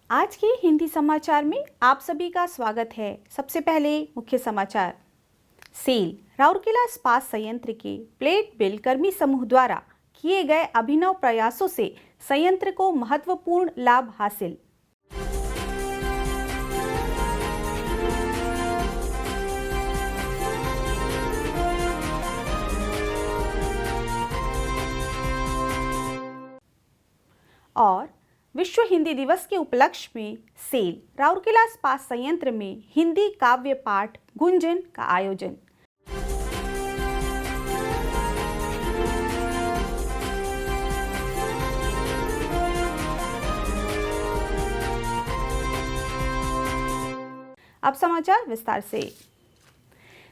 आज के हिंदी समाचार में आप सभी का स्वागत है। सबसे पहले मुख्य समाचार। सेल राउरकेला इस्पात संयंत्र के प्लेट मिल कर्मी समूह द्वारा किए गए अभिनव प्रयासों से संयंत्र को महत्वपूर्ण लाभ हासिल। और विश्व हिंदी दिवस के उपलक्ष्य में सेल राउरकेला इस्पात संयंत्र में हिंदी काव्य पाठ गुंजन का आयोजन। अब समाचार विस्तार से।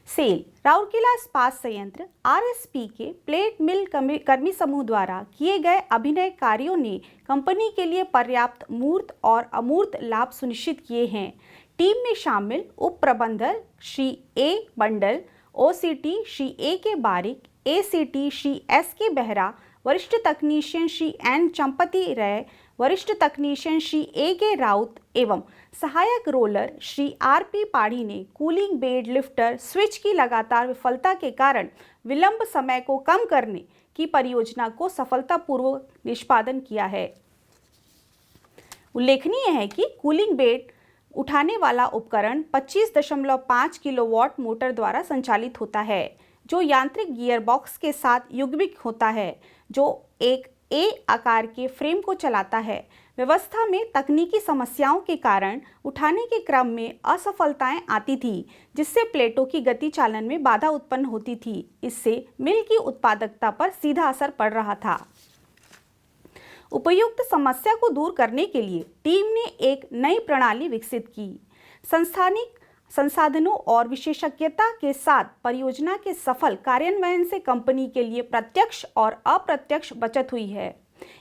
सेल राउरकेला इस्पात संयंत्र आरएसपी के प्लेट मिल कर्मी समूह द्वारा किए गए अभिनय कार्यों ने कंपनी के लिए पर्याप्त मूर्त और अमूर्त लाभ सुनिश्चित किए हैं। टीम में शामिल उप प्रबंधक Shri A Bandal, OCT Shri A K Barik, ACT Shri S के बेहरा, वरिष्ठ तकनीशियन श्री एन चंपति राय, वरिष्ठ तकनीशियन श्री ए के राउत एवं सहायक रोलर श्री आर पी पाढ़ी ने कूलिंग बेड लिफ्टर स्विच की लगातार विफलता के कारण विलंब समय को कम करने की परियोजना को सफलतापूर्वक निष्पादन किया है। उल्लेखनीय है कि कूलिंग बेड उठाने वाला उपकरण 25.5 किलोवाट मोटर द्वारा संचालित होता है, जो यांत्रिक गियर बॉक्स के साथ युग्मिक होता है, जो एक ए आकार के फ्रेम को चलाता है। व्यवस्था में तकनीकी समस्याओं के कारण उठाने के क्रम में असफलताएं आती थी, जिससे प्लेटों की गति चालन में बाधा उत्पन्न होती थी। इससे मिल की उत्पादकता पर सीधा असर पड़ रहा था। उपयुक्त समस्या को दूर करने के लिए टीम ने एक नई प्रणाली विकसित की। संस्थानिक संसाधनों और विशेषज्ञता के साथ परियोजना के सफल कार्यान्वयन से कंपनी के लिए प्रत्यक्ष और अप्रत्यक्ष बचत हुई है।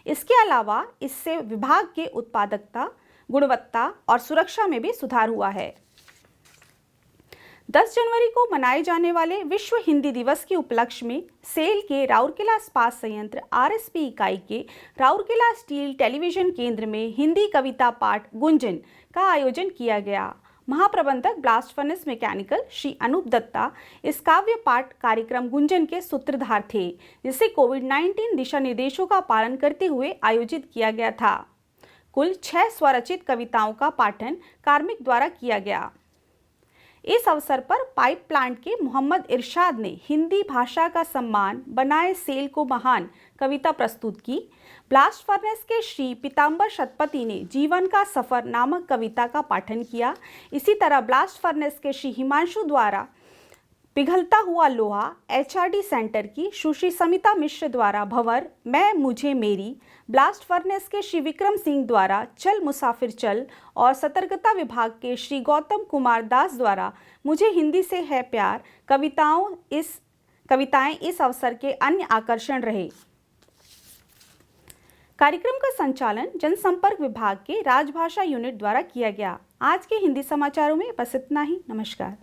इसके अलावा इससे विभाग के उत्पादकता, गुणवत्ता और सुरक्षा में भी सुधार हुआ है। 10 जनवरी को मनाए जाने वाले विश्व हिंदी दिवस के उपलक्ष्य में सेल के राउरकेला इस्पात संयंत्र आरएसपी इकाई के राउरकेला स्टील टेलीविजन केंद्र में हिंदी कविता पाठ गुंजन का आयोजन किया गया। महाप्रबंधक blast furnace mechanical Shri Anup Datta इस काव्य पाठ कार्यक्रम गुंजन के सूत्रधार थे, जिसे कोविड-19 दिशा निर्देशों का पालन करते हुए आयोजित किया गया था। कुल 6 स्वरचित कविताओं का पाठन कार्मिक द्वारा किया गया। इस अवसर पर पाइप प्लांट के मोहम्मद इरशाद ने हिंदी भाषा का सम्मान बनाए सेल को महान कविता प्रस्तुत की। ब्लास्ट फर्नेस के श्री पीताम्बर शतपथी ने जीवन का सफर नामक कविता का पाठन किया। इसी तरह ब्लास्ट फर्नेस के श्री हिमांशु द्वारा पिघलता हुआ लोहा, एचआरडी सेंटर की सुश्री समिता मिश्र द्वारा भंवर मैं मुझे मेरी, ब्लास्ट फर्नेस के श्री विक्रम सिंह द्वारा चल मुसाफिर चल और सतर्कता विभाग के श्री गौतम कुमार दास द्वारा मुझे हिंदी से है प्यार कविताएं इस अवसर के अन्य आकर्षण रहे। कार्यक्रम का संचालन जनसंपर्क विभाग के राजभाषा यूनिट द्वारा किया गया। आज के हिंदी समाचारों में बस इतना ही। नमस्कार।